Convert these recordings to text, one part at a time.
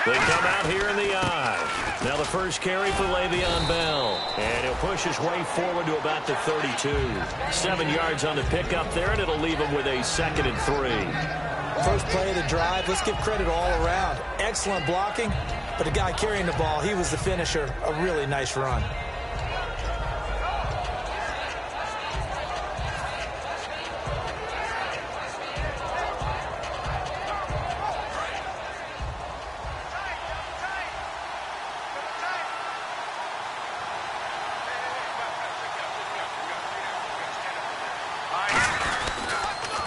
They come out here in the I. Now the first carry for Le'Veon Bell. And he'll push his way forward to about the 32. 7 yards on the pickup there, and it'll leave him with a 2nd and 3. First play of the drive, let's give credit all around. Excellent blocking, but the guy carrying the ball, he was the finisher. A really nice run.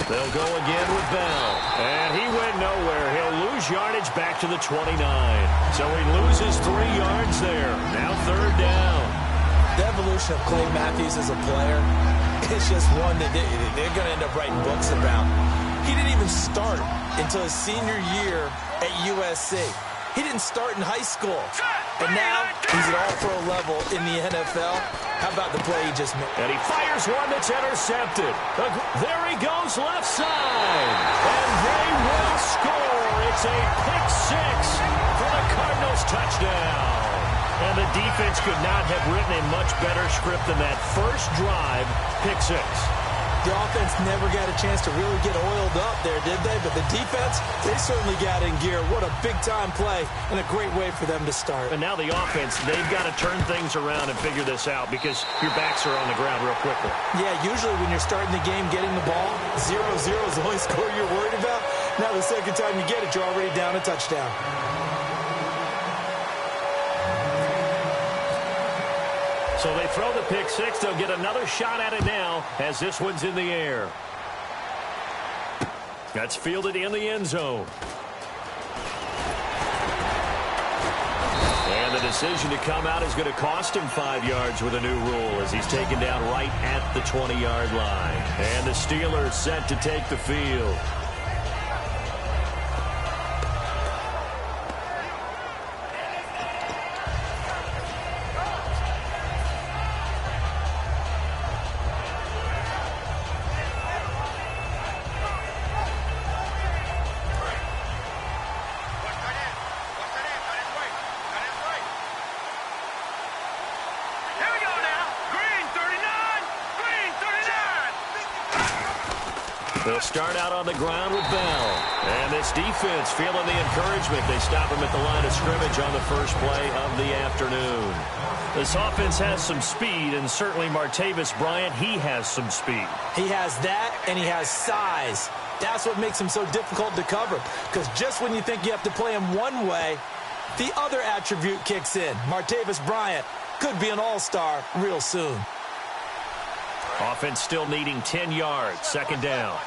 They'll go again with Bell. And he went nowhere. He'll lose yardage back to the 29. So he loses 3 yards there. Now 3rd down. The evolution of Clay Matthews as a player is just one that they're going to end up writing books about. He didn't even start until his senior year at USC. He didn't start in high school. And now he's at all-pro level in the NFL. How about the play he just made? And he fires one that's intercepted. There he goes left side. And they will score. It's a pick 6 for the Cardinals touchdown. And the defense could not have written a much better script than that first drive, pick 6. The offense never got a chance to really get oiled up there, did they? But the defense, they certainly got in gear. What a big-time play and a great way for them to start. And now the offense, they've got to turn things around and figure this out because your backs are on the ground real quickly. Yeah, usually when you're starting the game getting the ball, 0-0 is the only score you're worried about. Now the second time you get it, you're already down a touchdown. So they throw the pick 6. They'll get another shot at it now as this one's in the air. That's fielded in the end zone. And the decision to come out is going to cost him 5 yards with a new rule as he's taken down right at the 20-yard line. And the Steelers set to take the field. They'll start out on the ground with Bell. And this defense feeling the encouragement. They stop him at the line of scrimmage on the first play of the afternoon. This offense has some speed, and certainly Martavis Bryant, he has some speed. He has that, and he has size. That's what makes him so difficult to cover. Because just when you think you have to play him one way, the other attribute kicks in. Martavis Bryant could be an all-star real soon. Offense still needing 10 yards. 2nd down.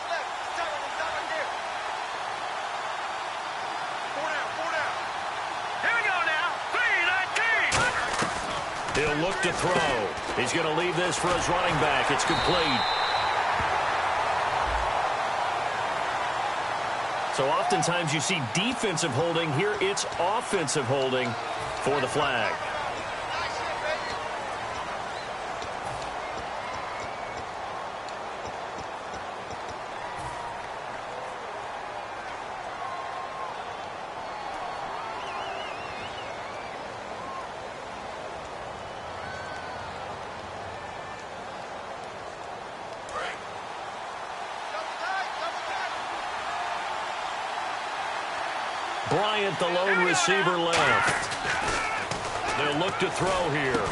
He'll look to throw. He's going to leave this for his running back. It's complete. So oftentimes you see defensive holding. Here it's offensive holding for the flag. Bryant, the lone receiver left. They'll look to throw here.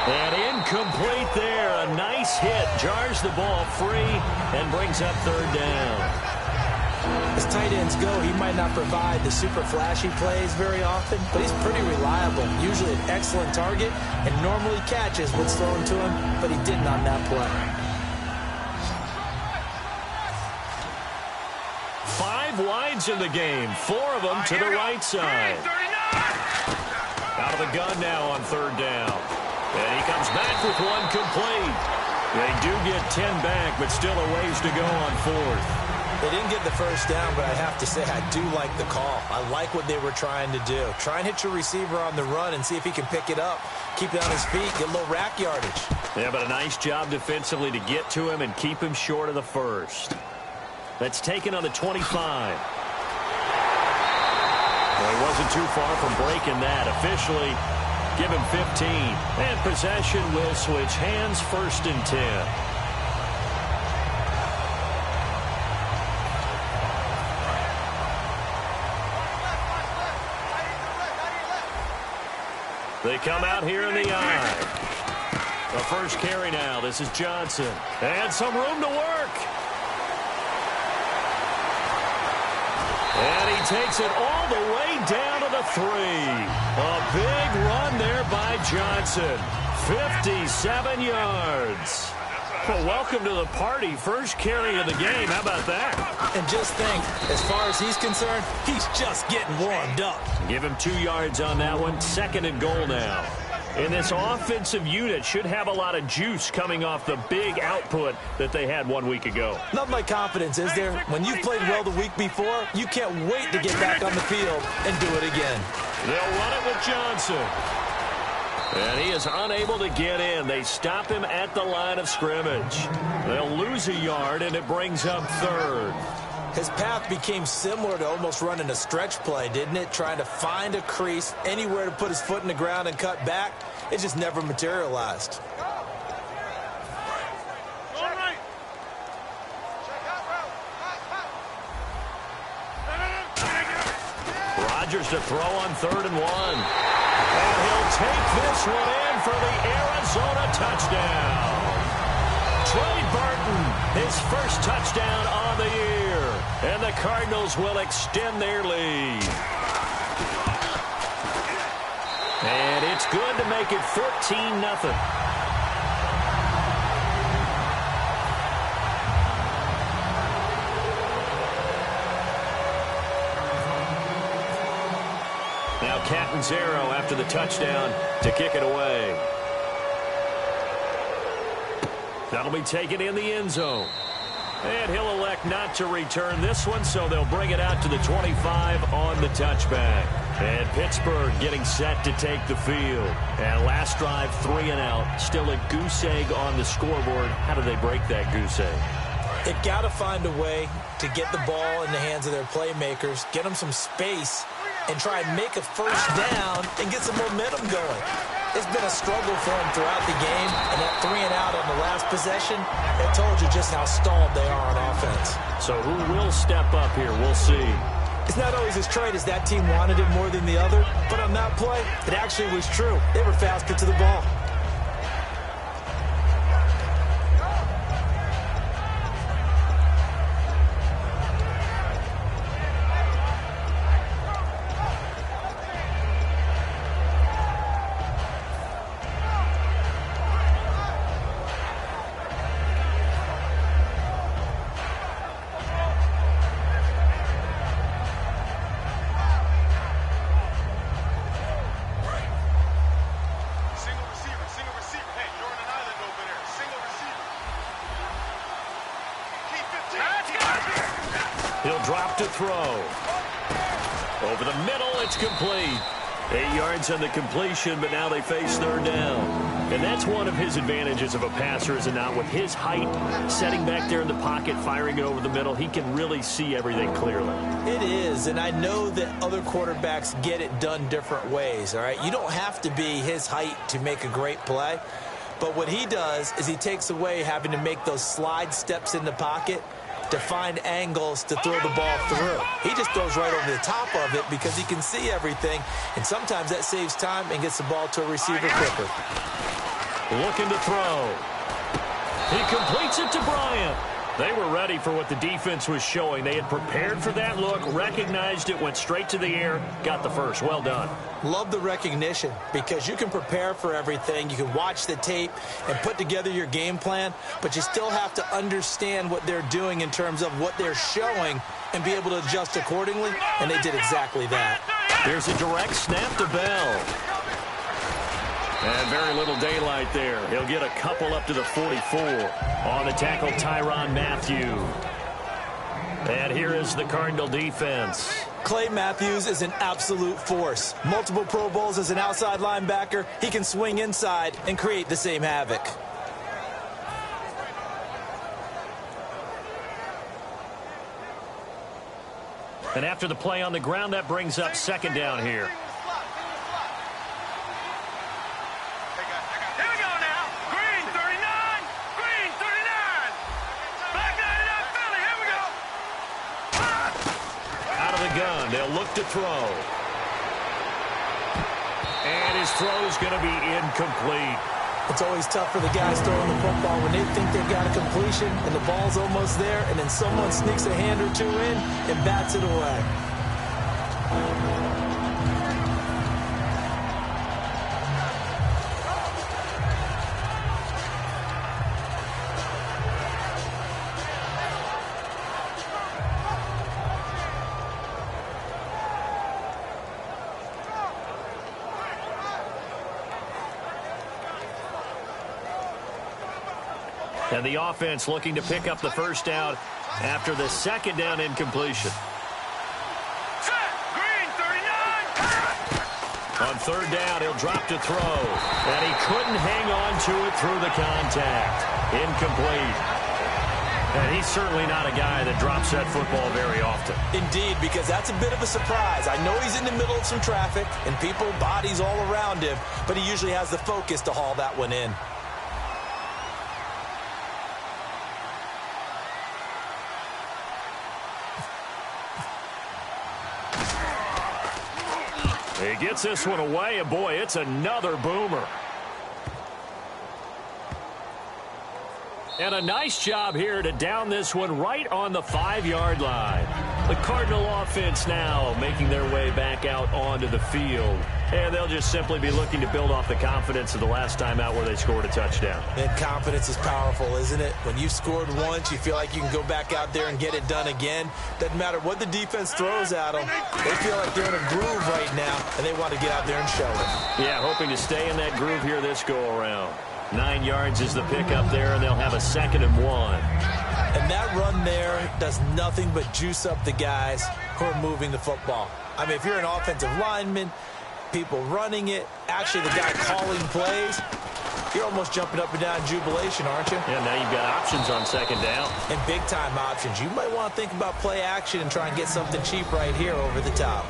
And incomplete there. A nice hit. Jars the ball free and brings up 3rd down. As tight ends go, he might not provide the super flashy plays very often, but he's pretty reliable. Usually an excellent target and normally catches what's thrown to him, but he didn't on that play. 5 wides in the game. 4 of them to the right side. Out of the gun now on 3rd down. And he comes back with one complete. They do get 10 back, but still a ways to go on 4th. They didn't get the first down, but I have to say I do like the call. I like what they were trying to do. Try and hit your receiver on the run and see if he can pick it up. Keep it on his feet, get a little rack yardage. Yeah, but a nice job defensively to get to him and keep him short of the first. That's taken on the 25. Well, he wasn't too far from breaking that. Officially, give him 15. And possession will switch hands, 1st and 10. They come out here in the eye. The first carry now. This is Johnson. And some room to work. And he takes it all the way down to the 3. A big run there by Johnson. 57 yards. Well, welcome to the party. First carry of the game. How about that? And just think, as far as he's concerned, he's just getting warmed up. Give him 2 yards on that one. 2nd and goal now. And this offensive unit should have a lot of juice coming off the big output that they had 1 week ago. Nothing like confidence, is there? When you've played well the week before, you can't wait to get back on the field and do it again. They'll run it with Johnson. And he is unable to get in. They stop him at the line of scrimmage. They'll lose a yard, and it brings up 3rd. His path became similar to almost running a stretch play, didn't it? Trying to find a crease, anywhere to put his foot in the ground and cut back. It just never materialized. Rodgers to throw on 3rd and 1. And he'll take this one in for the Arizona touchdown. Trey Burton, his first touchdown on the year. And the Cardinals will extend their lead. And it's good to make it 14-0. Now Catanzaro after the touchdown to kick it away. That'll be taken in the end zone. And he'll elect not to return this one, so they'll bring it out to the 25 on the touchback. And Pittsburgh getting set to take the field. And last drive, 3 and out. Still a goose egg on the scoreboard. How do they break that goose egg? They've got to find a way to get the ball in the hands of their playmakers, get them some space, and try and make a first down and get some momentum going. It's been a struggle for them throughout the game, and that 3 and out on the last possession, it told you just how stalled they are on offense. So who will step up here? We'll see. It's not always as straight as that team wanted it more than the other, but on that play, it actually was true. They were faster to the ball. He'll drop to throw. Over the middle, it's complete. 8 yards on the completion, but now they face 3rd down. And that's one of his advantages of a passer, is it not? With his height, setting back there in the pocket, firing it over the middle, he can really see everything clearly. It is, and I know that other quarterbacks get it done different ways, all right? You don't have to be his height to make a great play. But what he does is he takes away having to make those slide steps in the pocket to find angles to throw the ball through. He just goes right over the top of it because he can see everything, and sometimes that saves time and gets the ball to a receiver quicker. Looking to throw. He completes it to Bryant. They were ready for what the defense was showing. They had prepared for that look, recognized it, went straight to the air, got the first. Well done. Love the recognition because you can prepare for everything. You can watch the tape and put together your game plan, but you still have to understand what they're doing in terms of what they're showing and be able to adjust accordingly, and they did exactly that. There's a direct snap to Bell. And very little daylight there. He'll get a couple up to the 44. On the tackle, Tyrann Mathieu. And here is the Cardinal defense. Clay Matthews is an absolute force. Multiple Pro Bowls as an outside linebacker. He can swing inside and create the same havoc. And after the play on the ground, that brings up second down here. Gun. They'll look to throw. And his throw's going to be incomplete. It's always tough for the guys throwing the football when they think they've got a completion and the ball's almost there, and then someone sneaks a hand or two in and bats it away. And the offense looking to pick up the first down after the second down incompletion. On third down, he'll drop to throw. And he couldn't hang on to it through the contact. Incomplete. And he's certainly not a guy that drops that football very often. Indeed, because that's a bit of a surprise. I know he's in the middle of some traffic and people, bodies all around him, but he usually has the focus to haul that one in. He gets this one away, and boy, it's another boomer. And a nice job here to down this one right on the 5-yard line. The Cardinal offense now making their way back out onto the field. And they'll just simply be looking to build off the confidence of the last time out where they scored a touchdown. And confidence is powerful, isn't it? When you've scored once, you feel like you can go back out there and get it done again. Doesn't matter what the defense throws at them. They feel like they're in a groove right now, and they want to get out there and show it. Yeah, hoping to stay in that groove here this go-around. 9 yards is the pickup there, and they'll have a 2nd and 1. And that run there does nothing but juice up the guys who are moving the football. I mean, if you're an offensive lineman, people running it, actually the guy calling plays, you're almost jumping up and down in jubilation, aren't you? Yeah, now you've got options on 2nd down. And big-time options. You might want to think about play action and try and get something cheap right here over the top.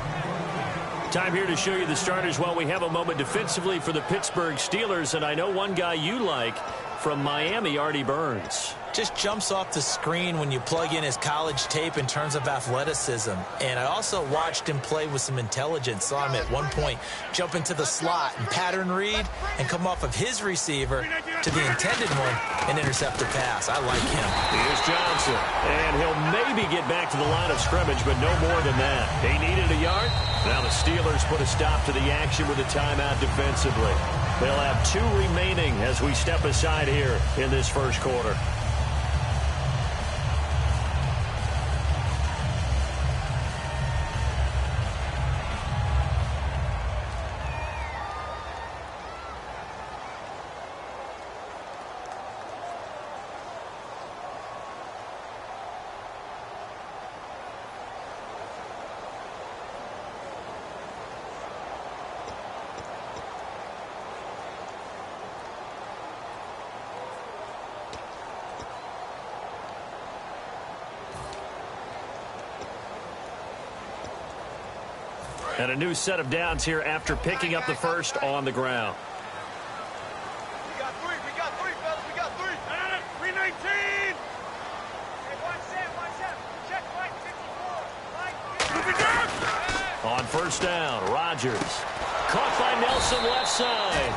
Time here to show you the starters while we have a moment defensively for the Pittsburgh Steelers. And I know one guy you like from Miami, Artie Burns. Just jumps off the screen when you plug in his college tape in terms of athleticism. And I also watched him play with some intelligence. Saw him at one point jump into the slot and pattern read and come off of his receiver to the intended one and intercept the pass. I like him. Here's Johnson. And he'll maybe get back to the line of scrimmage, but no more than that. He needed a yard. Now the Steelers put a stop to the action with a timeout defensively. They'll have 2 remaining as we step aside here in this first quarter. And a new set of downs here after picking up the first on the ground. We got 3, fellas, we got 3. 319. Check Mike 54. On first down, Rodgers. Caught by Nelson left side.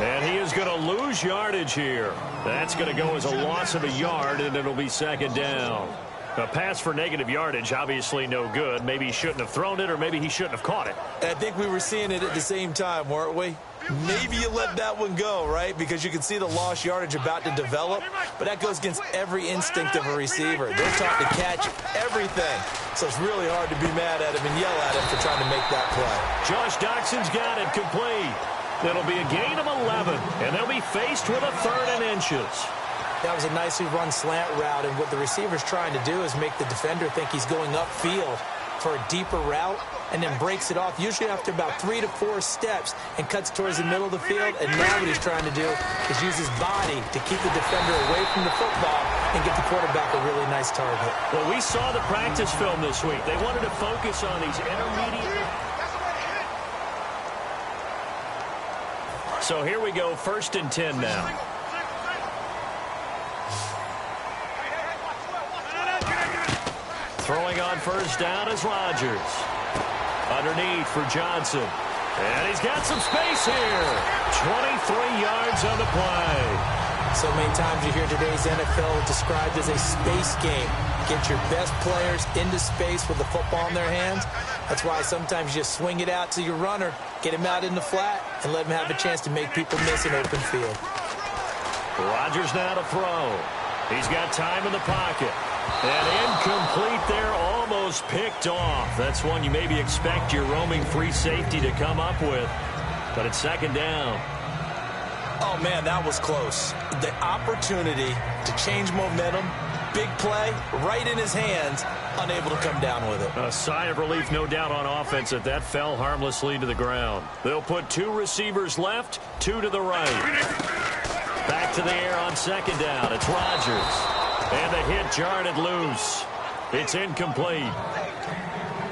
And he is going to lose yardage here. That's going to go as a loss of a yard, and it'll be 2nd down. A pass for negative yardage, obviously no good. Maybe he shouldn't have thrown it, or maybe he shouldn't have caught it. I think we were seeing it at the same time, weren't we? Maybe you let that one go, right? Because you can see the lost yardage about to develop. But that goes against every instinct of a receiver. They're taught to catch everything. So it's really hard to be mad at him and yell at him for trying to make that play. Josh Doxson's got it complete. It'll be a gain of 11, and they'll be faced with a 3rd and inches. That was a nicely run slant route, and what the receiver's trying to do is make the defender think he's going upfield for a deeper route and then breaks it off, usually after about 3 to 4 steps, and cuts towards the middle of the field. And now what he's trying to do is use his body to keep the defender away from the football and get the quarterback a really nice target. Well, we saw the practice film this week. They wanted to focus on these intermediate. So here we go, 1st and 10 now. Throwing on 1st down is Rodgers. Underneath for Johnson. And he's got some space here. 23 yards on the play. So many times you hear today's NFL described as a space game. Get your best players into space with the football in their hands. That's why sometimes you just swing it out to your runner, get him out in the flat, and let him have a chance to make people miss an open field. Rodgers now to throw. He's got time in the pocket. And incomplete there, almost picked off. That's one you maybe expect your roaming free safety to come up with. But it's 2nd down. Oh, man, that was close. The opportunity to change momentum, big play, right in his hands, unable to come down with it. A sigh of relief, no doubt, on offense that that fell harmlessly to the ground. They'll put 2 receivers left, 2 to the right. Back to the air on 2nd down. It's Rodgers. And the hit jarred it loose. It's incomplete.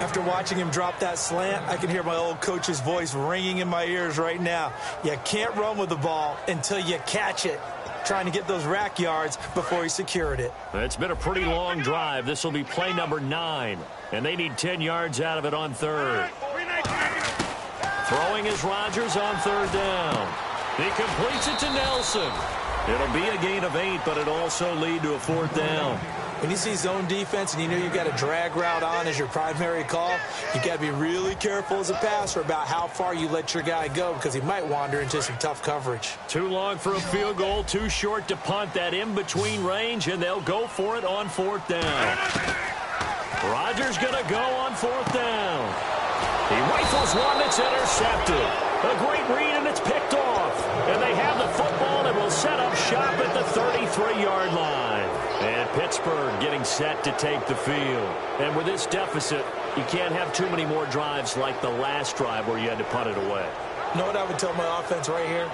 After watching him drop that slant, I can hear my old coach's voice ringing in my ears right now. You can't run with the ball until you catch it. Trying to get those rack yards before he secured it. It's been a pretty long drive. This will be play number 9. And they need 10 yards out of it on 3rd. Throwing is Rodgers on 3rd down. He completes it to Nelson. It'll be a gain of 8, but it'll also lead to a 4th down. When you see zone defense and you know you've got a drag route on as your primary call, you've got to be really careful as a passer about how far you let your guy go because he might wander into some tough coverage. Too long for a field goal, too short to punt. That in-between range, and they'll go for it on 4th down. Rodgers going to go on 4th down. He rifles one that's intercepted. A great read, and it's picked off. And they have the football and will set up shop at the 33-yard line. And Pittsburgh getting set to take the field. And with this deficit, you can't have too many more drives like the last drive where you had to punt it away. You know what I would tell my offense right here?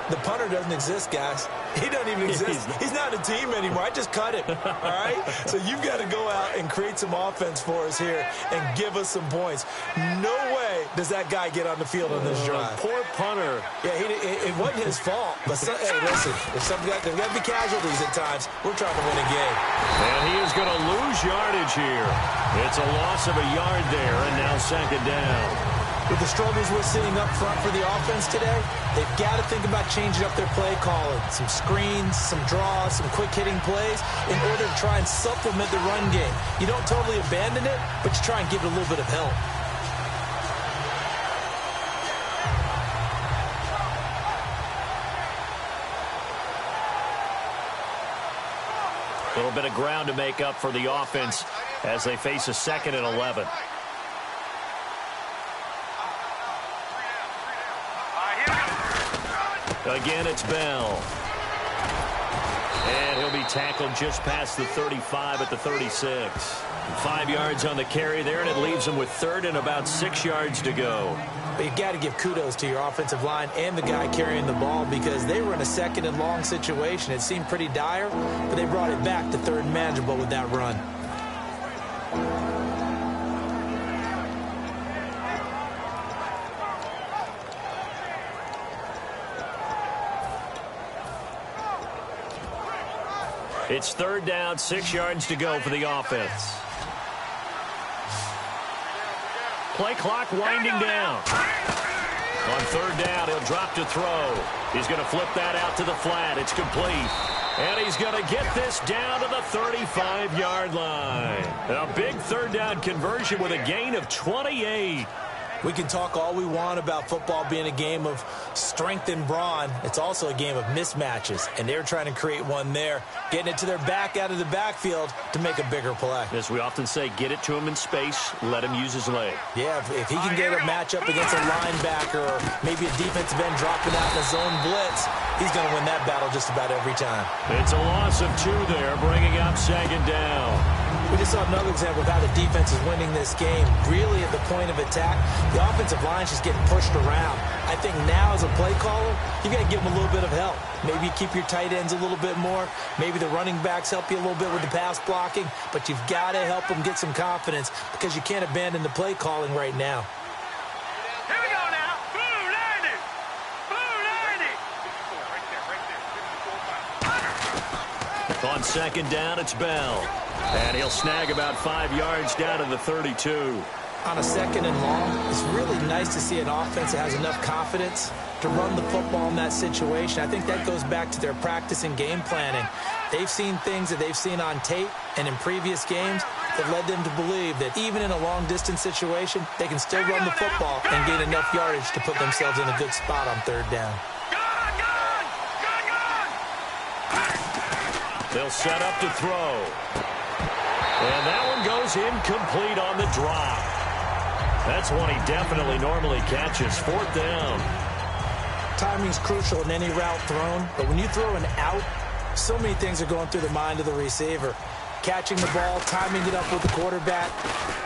The punter doesn't exist, guys. He doesn't even exist. He's not a team anymore. I just cut him, all right? So you've got to go out and create some offense for us here and give us some points. No way does that guy get on the field on this drive. Poor punter. Yeah, it wasn't his fault. But, hey, listen, there's got to be casualties at times. We're trying to win a game. And he is going to lose yardage here. It's a loss of a yard there, and now 2nd down. With the struggles we're seeing up front for the offense today, they've got to think about changing up their play calling. Some screens, some draws, some quick-hitting plays in order to try and supplement the run game. You don't totally abandon it, but you try and give it a little bit of help. A little bit of ground to make up for the offense as they face a 2nd and 11. Again, it's Bell. And he'll be tackled just past the 35 at the 36. 5 yards on the carry there, and it leaves him with 3rd and about 6 yards to go. But you've got to give kudos to your offensive line and the guy carrying the ball because they were in a 2nd and long situation. It seemed pretty dire, but they brought it back to 3rd and manageable with that run. It's 3rd down, 6 yards to go for the offense. Play clock winding down. On 3rd down, he'll drop to throw. He's going to flip that out to the flat. It's complete. And he's going to get this down to the 35-yard line. A big 3rd down conversion with a gain of 28. We can talk all we want about football being a game of strength and brawn. It's also a game of mismatches, and they're trying to create one there, getting it to their back out of the backfield to make a bigger play. As we often say, get it to him in space, let him use his leg. Yeah, if he can get a matchup against a linebacker or maybe a defensive end dropping out in a zone blitz, he's going to win that battle just about every time. It's a loss of 2 there, bringing up 2nd down. We just saw another example of how the defense is winning this game. Really at the point of attack, the offensive line is just getting pushed around. I think now as a play caller, you got to give them a little bit of help. Maybe keep your tight ends a little bit more. Maybe the running backs help you a little bit with the pass blocking. But you've got to help them get some confidence because you can't abandon the play calling right now. Here we go now. Boom, landing. Boom, landing. On second down, it's Bell. And he'll snag about 5 yards down to the 32. On a second and long, it's really nice to see an offense that has enough confidence to run the football in that situation. I think that goes back to their practice and game planning. They've seen things that they've seen on tape and in previous games that led them to believe that even in a long-distance situation, they can still run the football and gain enough yardage to put themselves in a good spot on third down. They'll set up to throw. And that one goes incomplete on the drop. That's one he definitely normally catches. Fourth down. Timing's crucial in any route thrown, but when you throw an out, so many things are going through the mind of the receiver. Catching the ball, timing it up with the quarterback.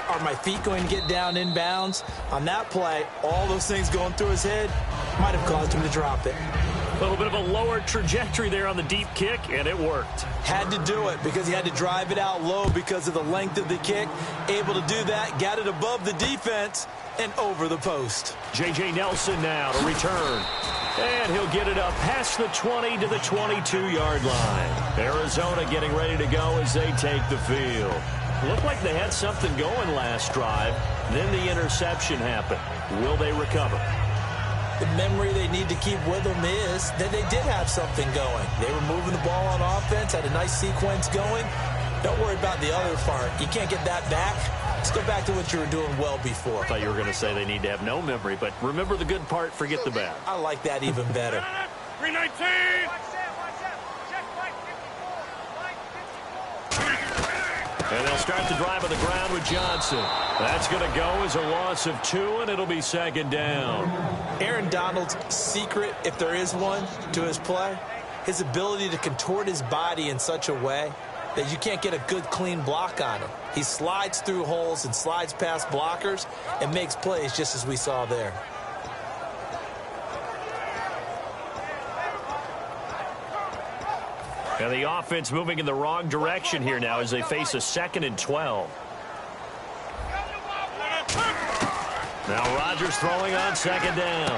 Are my feet going to get down inbounds? On that play, all those things going through his head might have caused him to drop it. A little bit of a lower trajectory there on the deep kick, and it worked. Had to do it because he had to drive it out low because of the length of the kick. Able to do that, got it above the defense and over the post. J.J. Nelson now to return. And he'll get it up past the 20 to the 22-yard line. Arizona getting ready to go as they take the field. Looked like they had something going last drive. Then the interception happened. Will they recover? The memory they need to keep with them is that they did have something going. They were moving the ball on offense, had a nice sequence going. Don't worry about the other part. You can't get that back. Let's go back to what you were doing well before. I thought you were going to say they need to have no memory, but remember the good part, forget the bad. I like that even better. 319. And they'll start the drive on the ground with Johnson. That's going to go as a loss of 2, and it'll be second down. Aaron Donald's secret, if there is one, to his play, his ability to contort his body in such a way that you can't get a good, clean block on him. He slides through holes and slides past blockers and makes plays just as we saw there. And the offense moving in the wrong direction here now as they face a 2nd and 12. Now Rodgers throwing on second down.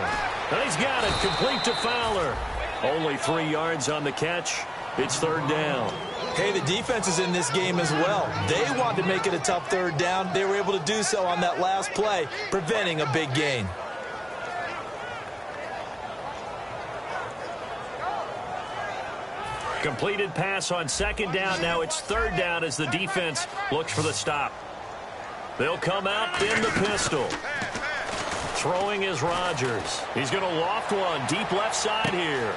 And he's got it, complete to Fowler. Only 3 yards on the catch. It's third down. Hey, the defense is in this game as well. They wanted to make it a tough third down. They were able to do so on that last play, preventing a big gain. Completed pass on second down. Now it's third down as the defense looks for the stop. They'll come out in the pistol. Throwing is Rodgers. He's going to loft one deep left side here.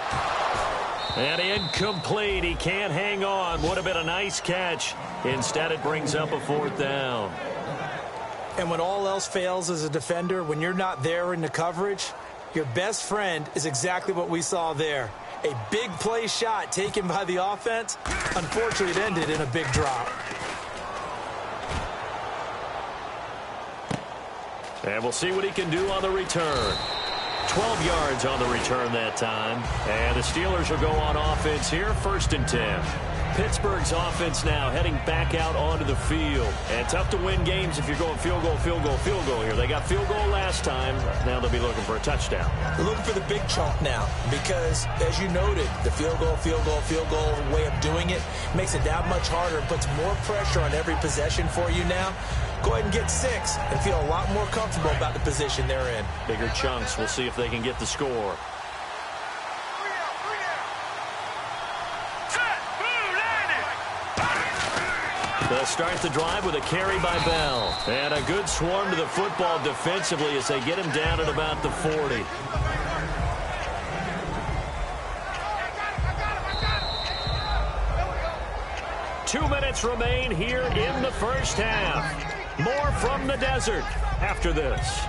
And incomplete. He can't hang on. Would have been a nice catch. Instead, it brings up a fourth down. And when all else fails as a defender, when you're not there in the coverage, your best friend is exactly what we saw there. A big play shot taken by the offense. Unfortunately, it ended in a big drop. And we'll see what he can do on the return. 12 yards on the return that time. And the Steelers will go on offense here, 1st and 10. Pittsburgh's offense now heading back out onto the field. And tough to win games if you're going field goal, field goal, field goal here. They got field goal last time. Now they'll be looking for a touchdown. They're looking for the big chunk now because, as you noted, the field goal, field goal, field goal way of doing it makes it that much harder. It puts more pressure on every possession for you now. Go ahead and get 6 and feel a lot more comfortable about the position they're in. Bigger chunks. We'll see if they can get the score. They'll start the drive with a carry by Bell. And a good swarm to the football defensively as they get him down at about the 40. Two minutes remain here in the first half. More from the desert after this.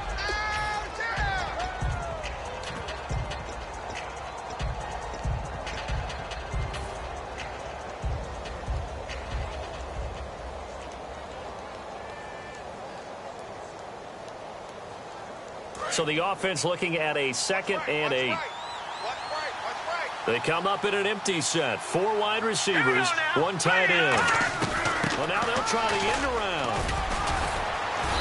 So the offense looking at a 2nd and 8. They come up in an empty set. 4 wide receivers, 1 tight end. Well, now they'll try the end around.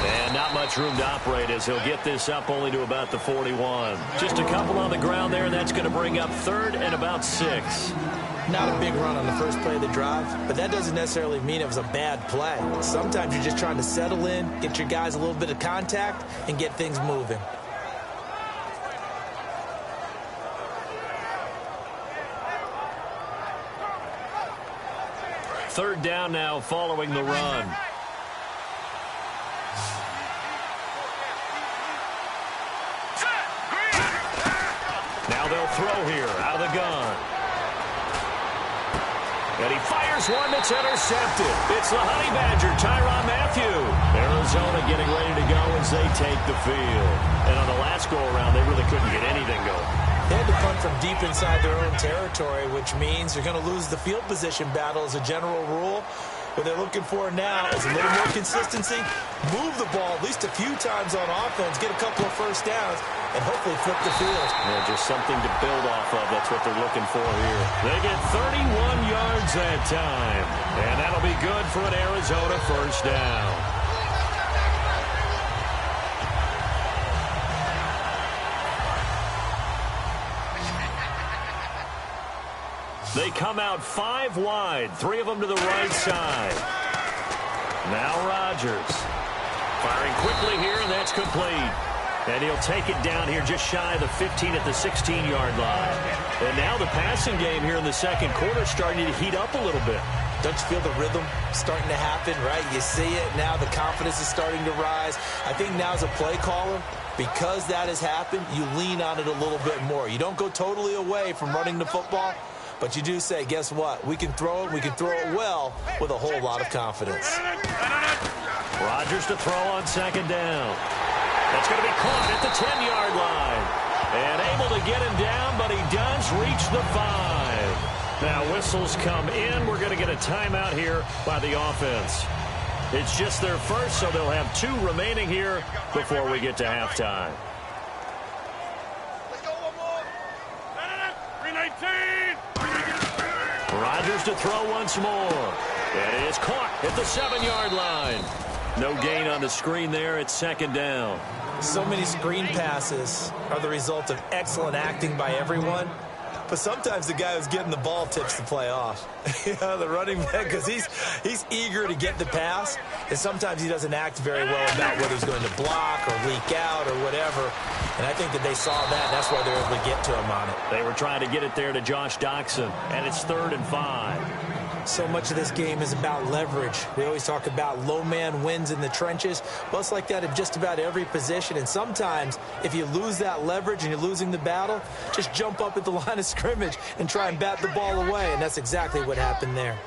And not much room to operate as he'll get this up only to about the 41. Just a couple on the ground there, and that's going to bring up 3rd and about 6. Not a big run on the first play of the drive, but that doesn't necessarily mean it was a bad play. Sometimes you're just trying to settle in, get your guys a little bit of contact, and get things moving. Third down now following the run. Now they'll throw here out of the gun. And he fires one that's intercepted. It's the Honey Badger, Tyrann Mathieu. Arizona getting ready to go as they take the field. And on the last go-around, they really couldn't get anything going. They had to punt from deep inside their own territory, which means you're going to lose the field position battle as a general rule. What they're looking for now is a little more consistency, move the ball at least a few times on offense, get a couple of first downs, and hopefully flip the field. Yeah, just something to build off of. That's what they're looking for here. They get 31 yards that time, and that'll be good for an Arizona first down. They come out 5 wide, 3 of them to the right side. Now Rodgers firing quickly here, and that's complete. And he'll take it down here just shy of the 15 at the 16-yard line. And now the passing game here in the second quarter starting to heat up a little bit. Don't you feel the rhythm starting to happen, right? You see it now. The confidence is starting to rise. I think now as a play caller, because that has happened, you lean on it a little bit more. You don't go totally away from running the football, but you do say, guess what? We can throw it. We can throw it well with a whole lot of confidence. Rodgers to throw on second down. That's going to be caught at the 10-yard line. And able to get him down, but he does reach the 5. Now whistles come in. We're going to get a timeout here by the offense. It's just their first, so they'll have 2 remaining here before we get to halftime. Let's go one more. 319. Rodgers to throw once more. And it is caught at the 7-yard line. No gain on the screen there. It's second down. So many screen passes are the result of excellent acting by everyone. But sometimes the guy who's getting the ball tips the play off. The running back, because he's eager to get the pass, and sometimes he doesn't act very well about whether he's going to block or leak out or whatever. And I think that they saw that, and that's why they were able to get to him on it. They were trying to get it there to Josh Doxson, and it's 3rd and 5. So much of this game is about leverage. We always talk about low man wins in the trenches. Well, it's like that in just about every position. And sometimes, if you lose that leverage and you're losing the battle, just jump up at the line of scrimmage and try and bat the ball away. And that's exactly what happened there.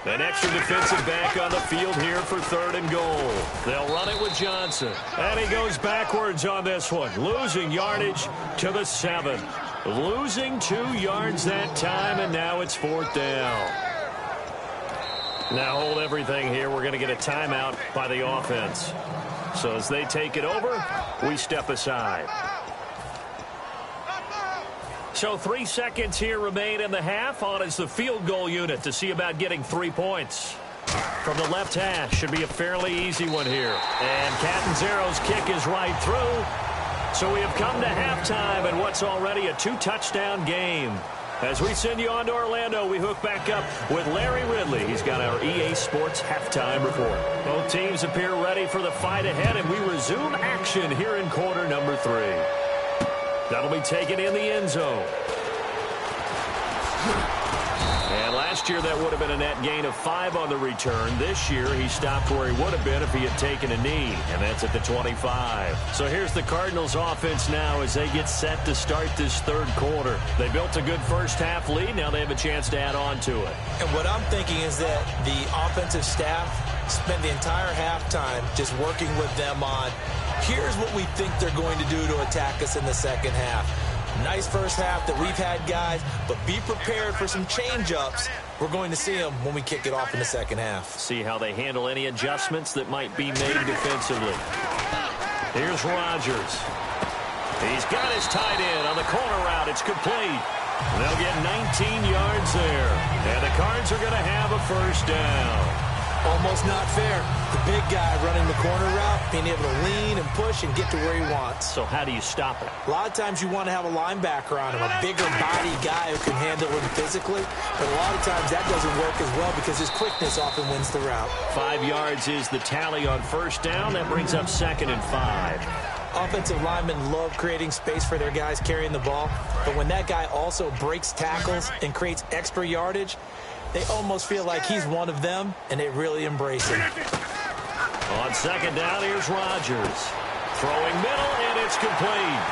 An extra defensive back on the field here for 3rd and goal. They'll run it with Johnson. And he goes backwards on this one, losing yardage to the 7. Losing 2 yards that time, and now it's 4th down. Now hold everything here. We're going to get a timeout by the offense. So as they take it over, we step aside. So 3 seconds here remain in the half. On is the field goal unit to see about getting 3 points. From the left hash, should be a fairly easy one here. And Catanzaro's kick is right through. So we have come to halftime in what's already a 2-touchdown game. As we send you on to Orlando, we hook back up with Larry Ridley. He's got our EA Sports halftime report. Both teams appear ready for the fight ahead, and we resume action here in quarter number 3. That'll be taken in the end zone. And last year that would have been a net gain of 5 on the return. This year he stopped where he would have been if he had taken a knee, and that's at the 25. So here's the Cardinals offense now as they get set to start this 3rd quarter. They built a good first half lead. Now they have a chance to add on to it. And what I'm thinking is that the offensive staff spent the entire halftime just working with them on, here's what we think they're going to do to attack us in the second half. Nice first half that we've had, guys, but be prepared for some change-ups. We're going to see them when we kick it off in the second half. See how they handle any adjustments that might be made defensively. Here's Rodgers. He's got his tight end on the corner route. It's complete. They'll get 19 yards there. And the Cards are going to have a first down. Almost not fair. The big guy running the corner route, being able to lean and push and get to where he wants. So how do you stop it? A lot of times you want to have a linebacker on him, a bigger body guy who can handle him physically. But a lot of times that doesn't work as well because his quickness often wins the route. 5 yards is the tally on first down. That brings up 2nd and 5. Offensive linemen love creating space for their guys carrying the ball. But when that guy also breaks tackles and creates extra yardage, they almost feel like he's one of them, and they really embrace him. On 2nd down, here's Rodgers. Throwing middle, and it's complete.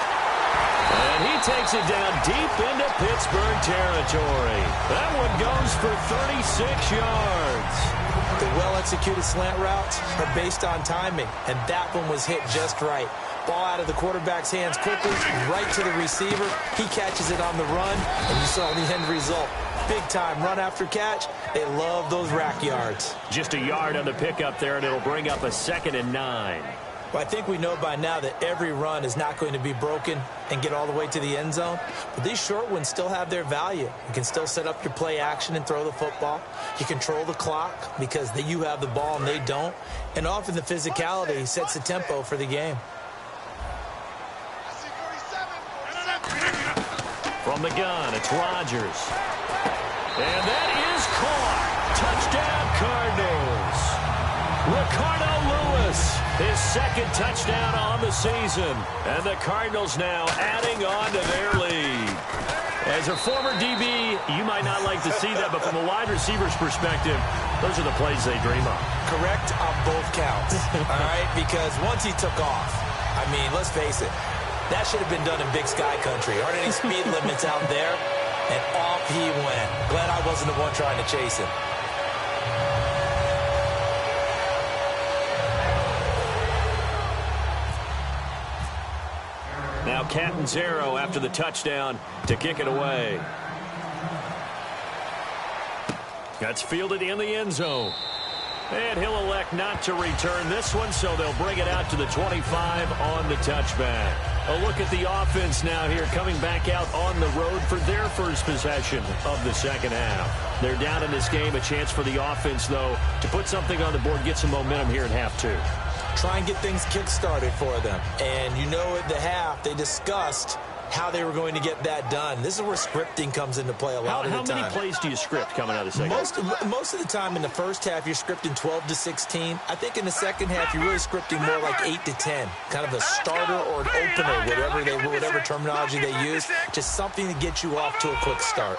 And he takes it down deep into Pittsburgh territory. That one goes for 36 yards. The well-executed slant routes are based on timing, and that one was hit just right. Ball out of the quarterback's hands quickly, right to the receiver. He catches it on the run, and you saw the end result. Big-time run after catch. They love those rack yards. Just a yard on the pickup there, and it'll bring up a 2nd and 9. Well, I think we know by now that every run is not going to be broken and get all the way to the end zone. But these short ones still have their value. You can still set up your play action and throw the football. You control the clock because you have the ball and they don't. And often the physicality sets the tempo for the game. From the gun, it's Rodgers. And that is caught. Touchdown, Cardinals. Ricardo Lewis, his 2nd touchdown on the season. And the Cardinals now adding on to their lead. As a former DB, you might not like to see that, but from a wide receiver's perspective, those are the plays they dream of. Correct on both counts, all right? Because once he took off, I mean, let's face it, that should have been done in Big Sky Country. Aren't any speed limits out there? And off he went. Glad I wasn't the one trying to chase him. Now Catanzaro after the touchdown to kick it away. That's fielded in the end zone. And he'll elect not to return this one, so they'll bring it out to the 25 on the touchback. A look at the offense now here, coming back out on the road for their first possession of the second half. They're down in this game. A chance for the offense, though, to put something on the board, get some momentum here in half 2. Try and get things kick-started for them. And you know at the half, they discussed how they were going to get that done. This is where scripting comes into play a lot of the time. How many plays do you script coming out of the second half? Most of the time in the first half, you're scripting 12 to 16. I think in the second half, you're really scripting more like 8 to 10. Kind of a starter or an opener, whatever terminology they use. Just something to get you off to a quick start.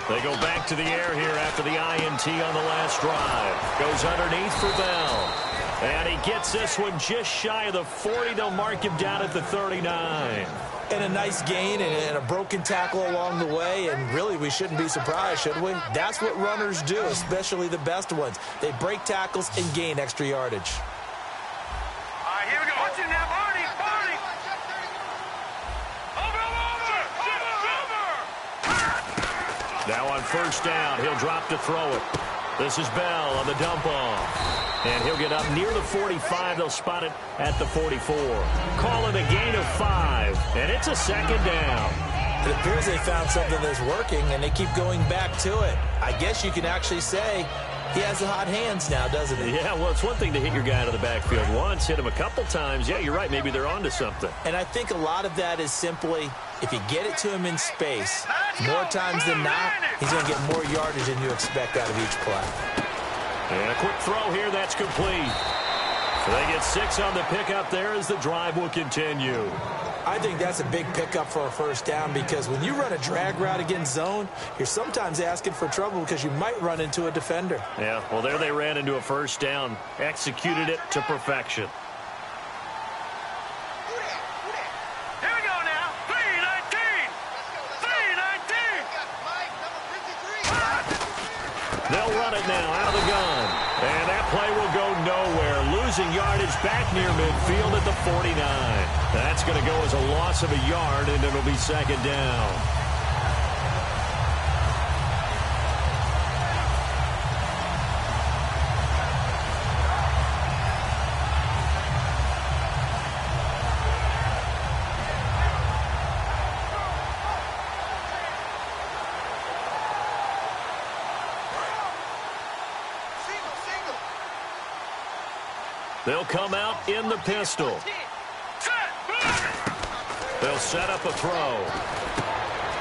They go back to the air here after the INT on the last drive. Goes underneath for Bell. And he gets this one just shy of the 40. They'll mark him down at the 39. And a nice gain and a broken tackle along the way. And really, we shouldn't be surprised, should we? That's what runners do, especially the best ones. They break tackles and gain extra yardage. All right, here we go. Watch it now, Barney. Over. Now on first down, he'll drop to throw it. This is Bell on the dump off. And he'll get up near the 45. They'll spot it at the 44. Call it a gain of 5. And it's a second down. It appears they found something that's working, and they keep going back to it. I guess you can actually say he has the hot hands now, doesn't he? Yeah, well, it's one thing to hit your guy out of the backfield once, hit him a couple times. Yeah, you're right. Maybe they're onto something. And I think a lot of that is simply if you get it to him in space, more times than not, he's going to get more yardage than you expect out of each play. And a quick throw here, that's complete. So they get 6 on the pickup there as the drive will continue. I think that's a big pickup for a first down because when you run a drag route against zone, you're sometimes asking for trouble because you might run into a defender. Yeah, well, there they ran into a first down, executed it to perfection. Here we go now. 319. 319. They'll run it now out of the gun. And that play will go nowhere. Losing yardage back near midfield at the 49. That's going to go as a loss of a yard, and it'll be second down. They'll come out in the pistol. They'll set up a throw.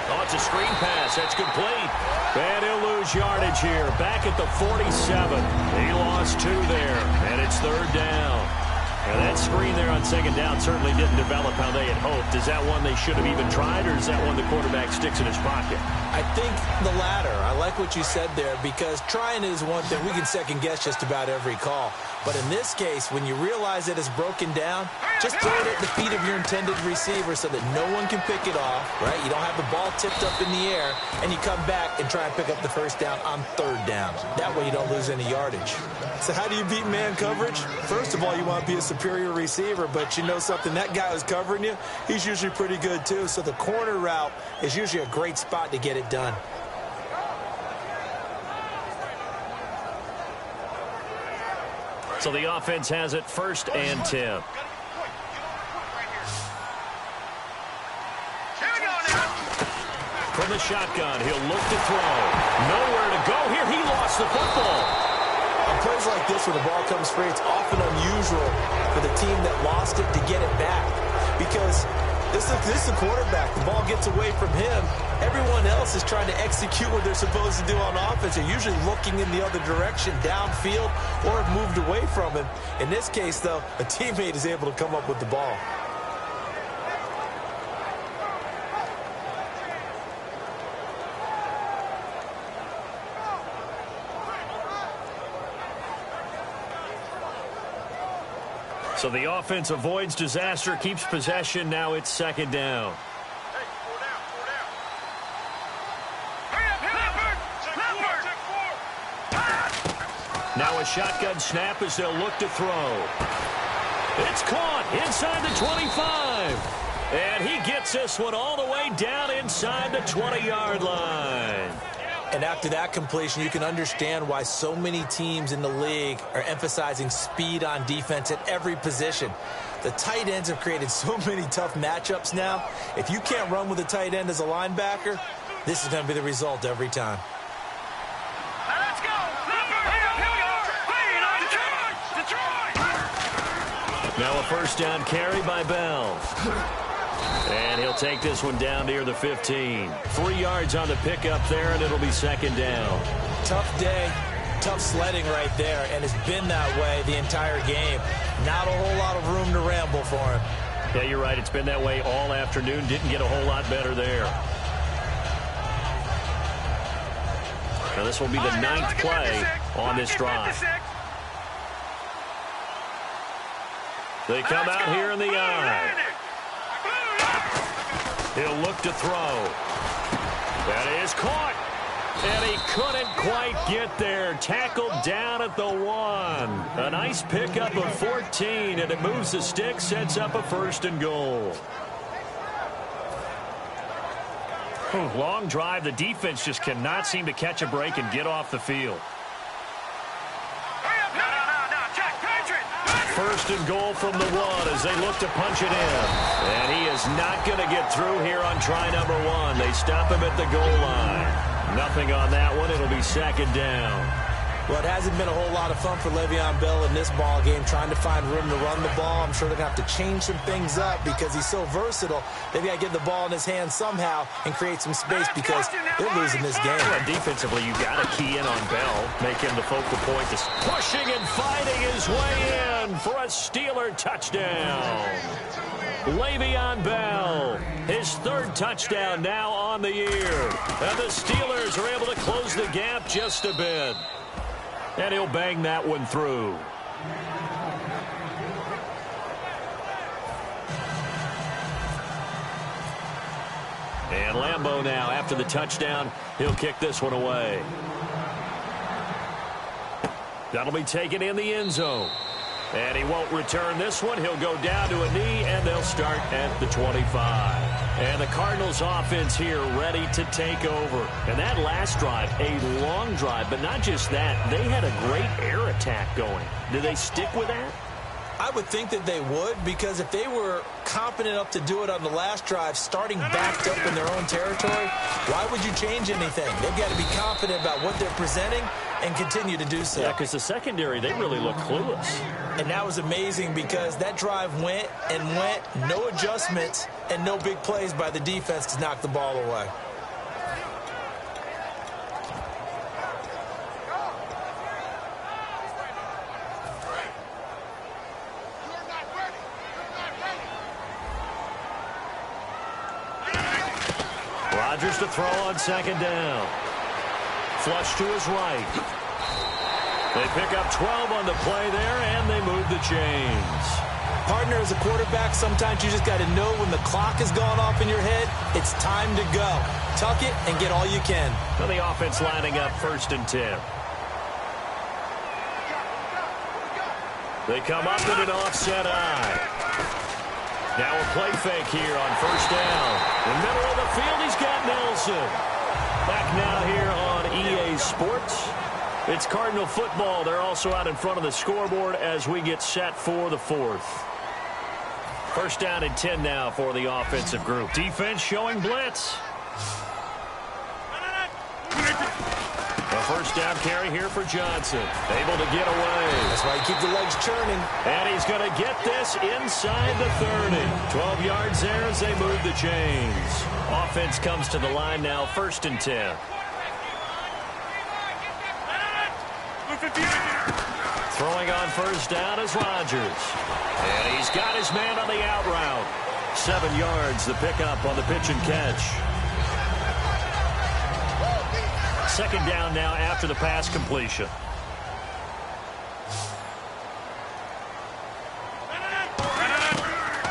Oh, it's a screen pass. That's complete. And he'll lose yardage here. Back at the 47. He lost 2 there. And it's 3rd down. And that screen there on 2nd down certainly didn't develop how they had hoped. Is that one they should have even tried, or is that one the quarterback sticks in his pocket? I think the latter. I like what you said there, because trying is one thing. We can second-guess just about every call. But in this case, when you realize that it's broken down, just throw it at the feet of your intended receiver so that no one can pick it off, right? You don't have the ball tipped up in the air, and you come back and try and pick up the 1st down on 3rd down. That way you don't lose any yardage. So how do you beat man coverage? First of all, you want to be a superior receiver, but you know something, that guy who's covering you, he's usually pretty good too. So the corner route is usually a great spot to get it done. So the offense has it 1st and 10. From the shotgun, he'll look to throw. Nowhere to go here. He lost the football. On plays like this, when the ball comes free, it's often unusual for the team that lost it to get it back, because this is the quarterback. The ball gets away from him. Everyone else is trying to execute what they're supposed to do on offense. They're usually looking in the other direction, downfield, or have moved away from him. In this case, though, a teammate is able to come up with the ball. So the offense avoids disaster, keeps possession. Now it's 2nd down. Now a shotgun snap as they'll look to throw. It's caught inside the 25. And he gets this one all the way down inside the 20-yard line. And after that completion, you can understand why so many teams in the league are emphasizing speed on defense at every position. The tight ends have created so many tough matchups now. If you can't run with a tight end as a linebacker, this is going to be the result every time. Let's go! Now a 1st down carry by Bell. And he'll take this one down near the 15. 3 yards on the pickup there, and it'll be 2nd down. Tough day, tough sledding right there, and it's been that way the entire game. Not a whole lot of room to ramble for him. Yeah, you're right. It's been that way all afternoon. Didn't get a whole lot better there. Now this will be the 9th play on this drive. They come out here in the eye. He'll look to throw. That is caught. And he couldn't quite get there. Tackled down at the 1. A nice pickup of 14, and it moves the stick, sets up a 1st and goal. Long drive. The defense just cannot seem to catch a break and get off the field. 1st and goal from the 1 as they look to punch it in. And he is not going to get through here on try number 1. They stop him at the goal line. Nothing on that one. It'll be 2nd down. Well, it hasn't been a whole lot of fun for Le'Veon Bell in this ball game, trying to find room to run the ball. I'm sure they're going to have to change some things up because he's so versatile. They've got to get the ball in his hands somehow and create some space because they're losing this game. Well, defensively, you've got to key in on Bell, make him the focal point. Just pushing and fighting his way in for a Steeler touchdown. Le'Veon Bell, his 3rd touchdown now on the year. And the Steelers are able to close the gap just a bit. And he'll bang that one through. And Lambeau now, after the touchdown, he'll kick this one away. That'll be taken in the end zone. And he won't return this one. He'll go down to a knee, and they'll start at the 25. And the Cardinals offense here ready to take over. And that last drive, a long drive, but not just that. They had a great air attack going. Do they stick with that? I would think that they would, because if they were confident enough to do it on the last drive, starting backed up in their own territory, why would you change anything? They've got to be confident about what they're presenting and continue to do so. Yeah, because the secondary, they really look clueless. And that was amazing because that drive went and went, no adjustments, and no big plays by the defense to knock the ball away. Rodgers to throw on second down. Flush to his right. They pick up 12 on the play there, and they move the chains. Partner, as a quarterback, sometimes you just got to know when the clock has gone off in your head, it's time to go. Tuck it and get all you can. Well, the offense lining up 1st and 10. They come up in an offset eye. Now a play fake here on 1st down. In the middle of the field, he's got Nelson. Back now here on EA Sports. It's Cardinal football. They're also out in front of the scoreboard as we get set for the 4th. 1st down and 10 now for the offensive group. Defense showing blitz. A 1st down carry here for Johnson. Able to get away. That's why you keep the legs churning. And he's going to get this inside the 30. 12 yards there as they move the chains. Offense comes to the line now, 1st and 10. Throwing on 1st down is Rodgers. And he's got his man on the out route. 7 yards, the pickup on the pitch and catch. 2nd down now after the pass completion.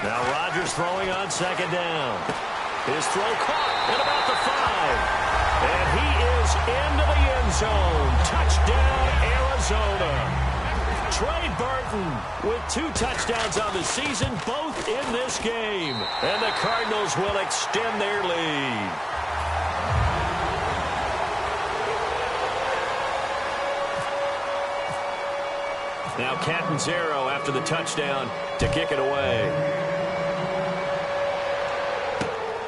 Now Rodgers throwing on 2nd down. His throw caught at about the 5. And he is into the end zone. Touchdown, Arizona. Trey Burton with 2 touchdowns on the season, both in this game. And the Cardinals will extend their lead. Now Catanzaro after the touchdown to kick it away.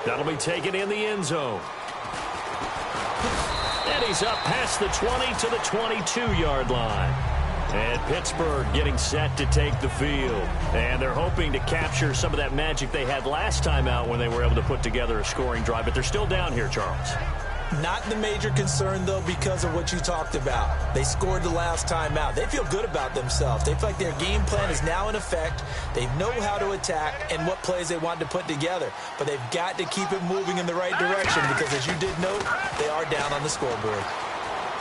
That'll be taken in the end zone. And he's up past the 20 to the 22-yard line. And Pittsburgh getting set to take the field. And they're hoping to capture some of that magic they had last time out when they were able to put together a scoring drive. But they're still down here, Charles. Not the major concern, though, because of what you talked about. They scored the last time out. They feel good about themselves. They feel like their game plan is now in effect. They know how to attack and what plays they want to put together. But they've got to keep it moving in the right direction because, as you did note, they are down on the scoreboard.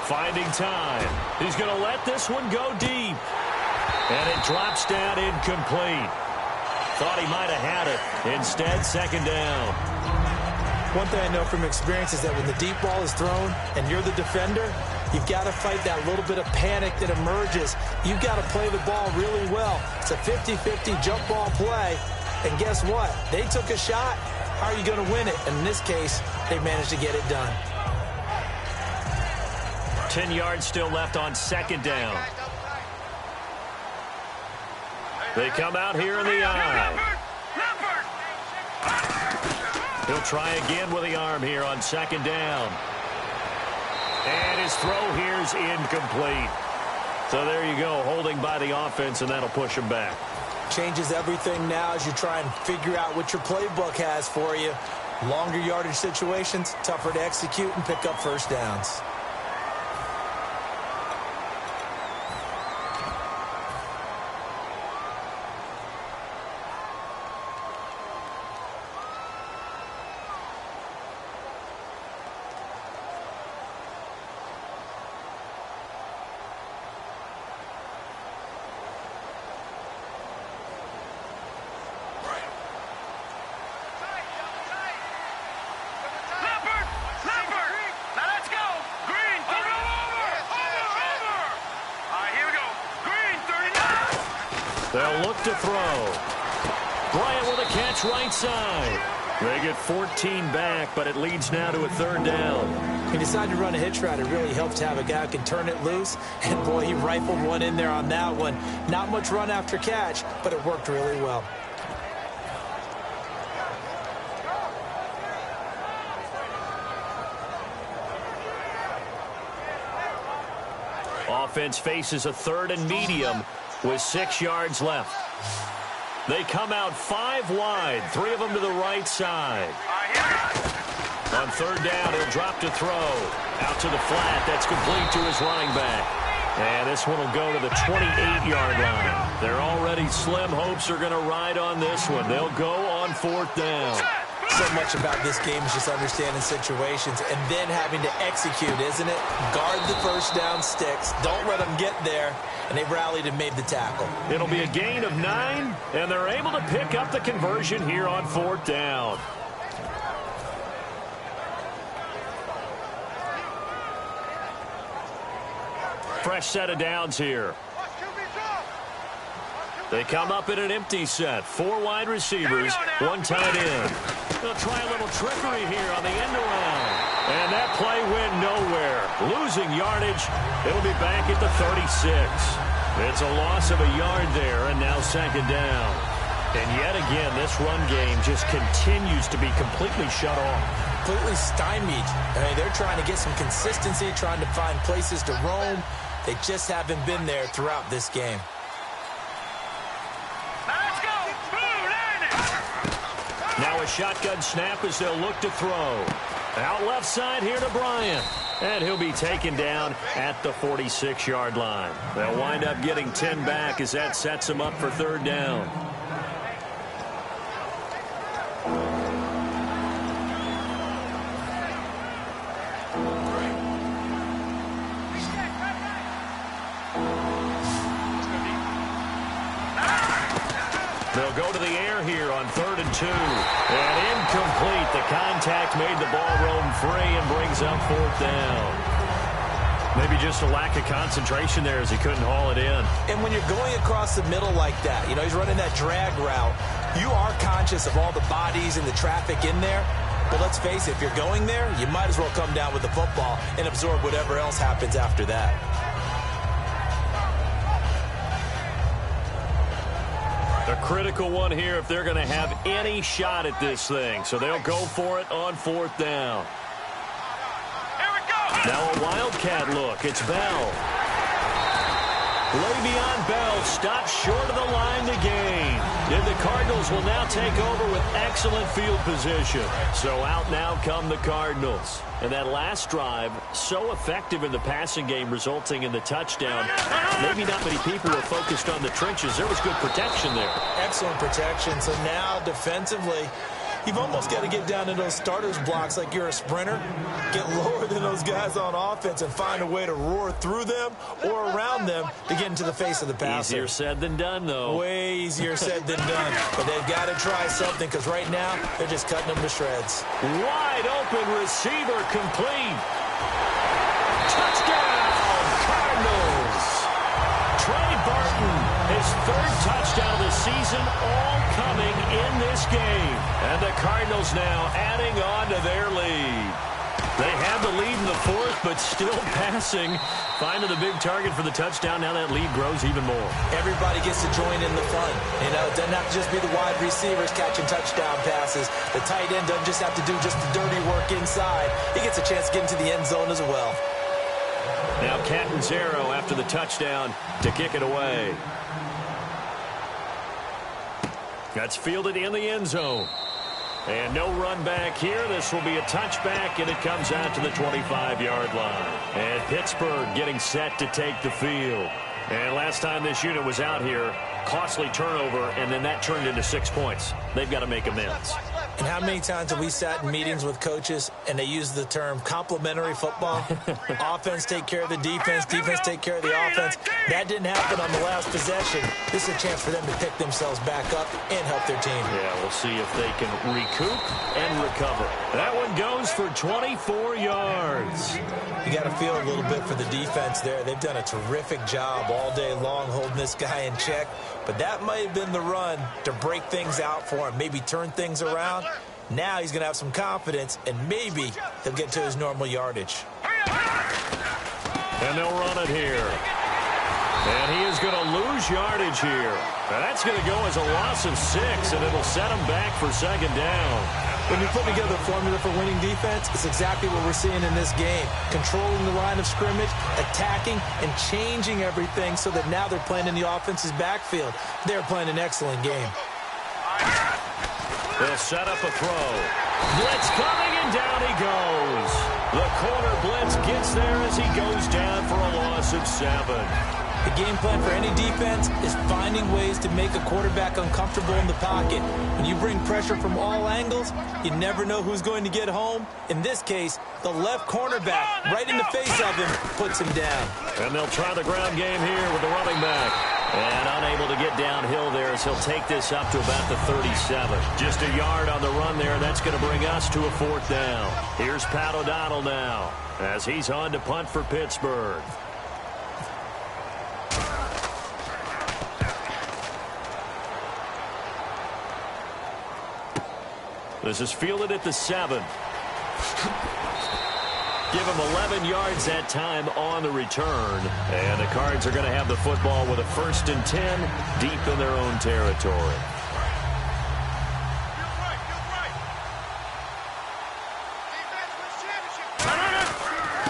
Finding time. He's going to let this one go deep. And it drops down incomplete. Thought he might have had it. Instead, 2nd down. One thing I know from experience is that when the deep ball is thrown and you're the defender, you've got to fight that little bit of panic that emerges. You've got to play the ball really well. It's a 50-50 jump ball play. And guess what? They took a shot. How are you going to win it? And in this case, they managed to get it done. 10 yards still left on 2nd down. They come out here in the eye. He'll try again with the arm here on 2nd down. And his throw here is incomplete. So there you go, holding by the offense, and that'll push him back. Changes everything now as you try and figure out what your playbook has for you. Longer yardage situations, tougher to execute and pick up 1st downs. They'll look to throw. Bryant with a catch right side. They get 14 back, but it leads now to a 3rd down. He decided to run a hitch route. It really helps to have a guy who can turn it loose. And, boy, he rifled one in there on that one. Not much run after catch, but it worked really well. Offense faces a 3rd and medium with 6 yards left. They come out 5 wide, 3 of them to the right side. On 3rd down, he'll drop to throw. Out to the flat. That's complete to his running back. And this one will go to the 28-yard line. Their already slim hopes are going to ride on this one. They'll go on 4th down. So much about this game is just understanding situations and then having to execute, isn't it? Guard the first down sticks. Don't let them get there. And they rallied and made the tackle. It'll be a gain of 9, and they're able to pick up the conversion here on 4th down. Fresh set of downs here. They come up in an empty set. 4 wide receivers, 1 tight end. They'll try a little trickery here on the end around. And that play went nowhere. Losing yardage. It'll be back at the 36. It's a loss of a yard there, and now 2nd down. And yet again, this run game just continues to be completely shut off. Completely stymied. I mean, they're trying to get some consistency, trying to find places to roam. They just haven't been there throughout this game. Now a shotgun snap as they'll look to throw. Out left side here to Bryant. And he'll be taken down at the 46-yard line. They'll wind up getting 10 back as that sets them up for 3rd down. They'll go to the air here on 3rd and 2. And incomplete. The contact made the ball roam free and brings up 4th down. Maybe just a lack of concentration there as he couldn't haul it in. And when you're going across the middle like that, he's running that drag route, you are conscious of all the bodies and the traffic in there. But let's face it, if you're going there, you might as well come down with the football and absorb whatever else happens after that. A critical one here if they're going to have any shot at this thing. So they'll go for it on 4th down. Now a wildcat look. It's Bell. Le'Veon Bell stops short of the line to gain. And the Cardinals will now take over with excellent field position. So out now come the Cardinals. And that last drive, so effective in the passing game, resulting in the touchdown. Maybe not many people were focused on the trenches. There was good protection there. Excellent protection. So now defensively, you've almost got to get down to those starters blocks like you're a sprinter. Get lower than those guys on offense and find a way to roar through them or around them to get into the face of the passer. Easier said than done, though. Way easier said than done. But they've got to try something because right now they're just cutting them to shreds. Wide open receiver complete. Touchdown, Cardinals. Trey Burton, his 3rd touchdown of the season, all coming in this game. And the Cardinals now adding on to their lead. They have the lead in the 4th, but still passing. Finding the big target for the touchdown. Now that lead grows even more. Everybody gets to join in the fun. It doesn't have to just be the wide receivers catching touchdown passes. The tight end doesn't just have to do just the dirty work inside. He gets a chance to get into the end zone as well. Now Catanzaro after the touchdown to kick it away. That's fielded in the end zone. And no run back here. This will be a touchback, and it comes out to the 25-yard line. And Pittsburgh getting set to take the field. And last time this unit was out here, costly turnover, and then that turned into 6 points. They've got to make amends. And how many times have we sat in meetings with coaches and they use the term complementary football? Offense take care of the defense, defense take care of the offense. That didn't happen on the last possession. This is a chance for them to pick themselves back up and help their team. Yeah, we'll see if they can recoup and recover. That one goes for 24 yards. You got to feel a little bit for the defense there. They've done a terrific job all day long holding this guy in check. But that might have been the run to break things out for him, maybe turn things around. Now he's going to have some confidence, and maybe he'll get to his normal yardage. And they'll run it here. And he is going to lose yardage here. Now that's going to go as a loss of 6, and it'll set him back for 2nd down. When you put together a formula for winning defense, it's exactly what we're seeing in this game. Controlling the line of scrimmage, attacking, and changing everything so that now they're playing in the offense's backfield. They're playing an excellent game. They'll set up a throw. Blitz coming, and down he goes. The corner blitz gets there as he goes down for a loss of 7. The game plan for any defense is finding ways to make a quarterback uncomfortable in the pocket. When you bring pressure from all angles, you never know who's going to get home. In this case, the left cornerback, right in the face of him, puts him down. And they'll try the ground game here with the running back. And unable to get downhill there as he'll take this up to about the 37. Just a yard on the run there. That's going to bring us to a 4th down. Here's Pat O'Donnell now as he's on to punt for Pittsburgh. This is fielded at the 7. Give him 11 yards that time on the return. And the Cards are going to have the football with a 1st and 10 deep in their own territory.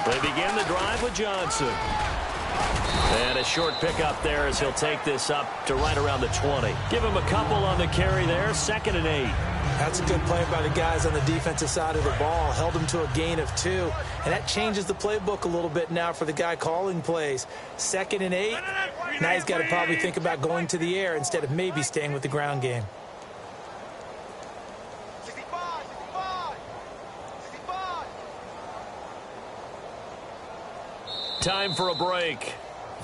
They begin the drive with Johnson. And a short pickup there as he'll take this up to right around the 20. Give him a couple on the carry there. 2nd and 8. That's a good play by the guys on the defensive side of the ball. Held him to a gain of 2. And that changes the playbook a little bit now for the guy calling plays. 2nd and 8. Now he's got to probably think about going to the air instead of maybe staying with the ground game. 65. Time for a break.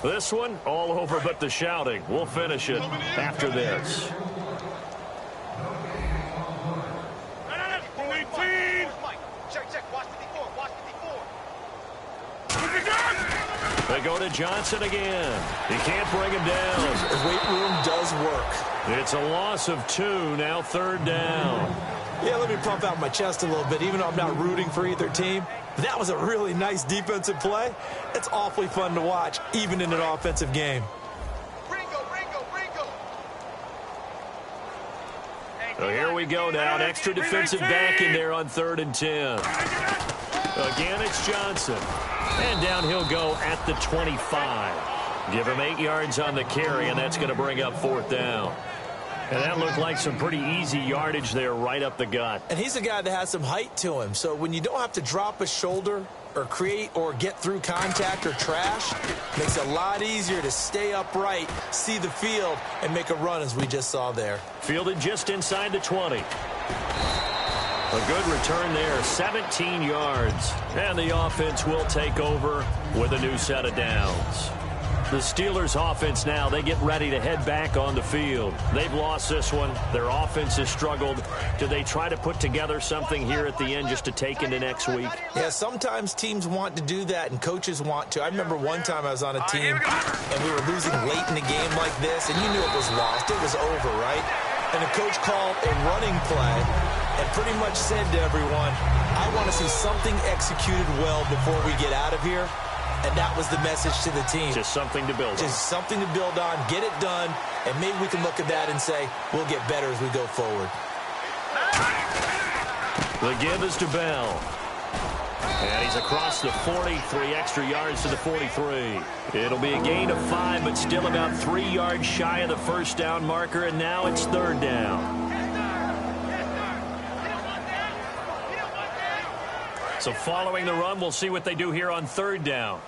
This one, all over but the shouting. We'll finish it after this. They go to Johnson again. He can't bring him down. The weight room does work. It's a loss of 2, now 3rd down. Yeah, let me pump out my chest a little bit, even though I'm not rooting for either team. That was a really nice defensive play. It's awfully fun to watch, even in an offensive game. So here we go now. An extra defensive back in there on 3rd and 10. Again, it's Johnson. And down he'll go at the 25. Give him 8 yards on the carry, and that's going to bring up 4th down. And that looked like some pretty easy yardage there right up the gut. And he's a guy that has some height to him. So when you don't have to drop a shoulder or create or get through contact or trash, it makes it a lot easier to stay upright, see the field, and make a run as we just saw there. Fielded just inside the 20. A good return there, 17 yards. And the offense will take over with a new set of downs. The Steelers' offense now, they get ready to head back on the field. They've lost this one. Their offense has struggled. Do they try to put together something here at the end just to take into next week? Yeah, sometimes teams want to do that and coaches want to. I remember one time I was on a team and we were losing late in the game like this, and you knew it was lost. It was over, right? And the coach called a running play and pretty much said to everyone, I want to see something executed well before we get out of here. And that was the message to the team. Just something to build on. Just something to build on, get it done, and maybe we can look at that and say, we'll get better as we go forward. The give is to Bell. And he's across the 40, 3 extra yards to the 43. It'll be a gain of 5, but still about 3 yards shy of the 1st down marker, and now it's 3rd down. So following the run, we'll see what they do here on 3rd down.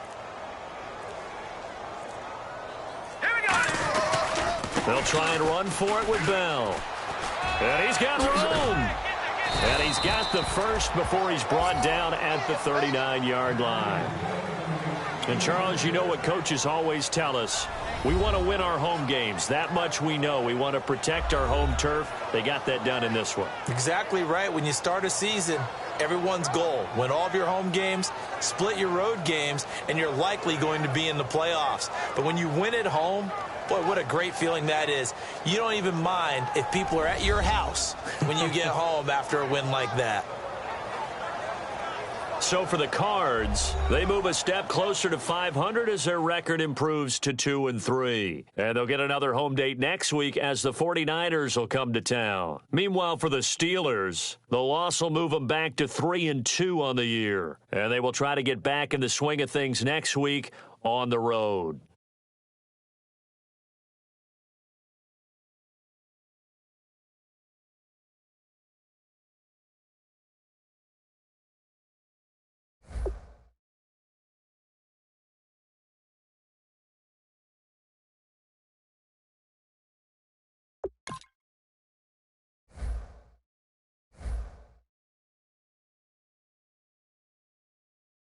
They'll try and run for it with Bell. And he's got room. And he's got the first before he's brought down at the 39-yard line. And, Charles, you know what coaches always tell us. We want to win our home games. That much we know. We want to protect our home turf. They got that done in this one. Exactly right. When you start a season, everyone's goal, win all of your home games, split your road games, and you're likely going to be in the playoffs. But when you win at home, boy, what a great feeling that is. You don't even mind if people are at your house when you get home after a win like that. So for the Cards, they move a step closer to 500 as their record improves to 2-3. And they'll get another home date next week as the 49ers will come to town. Meanwhile, for the Steelers, the loss will move them back to 3-2 on the year. And they will try to get back in the swing of things next week on the road.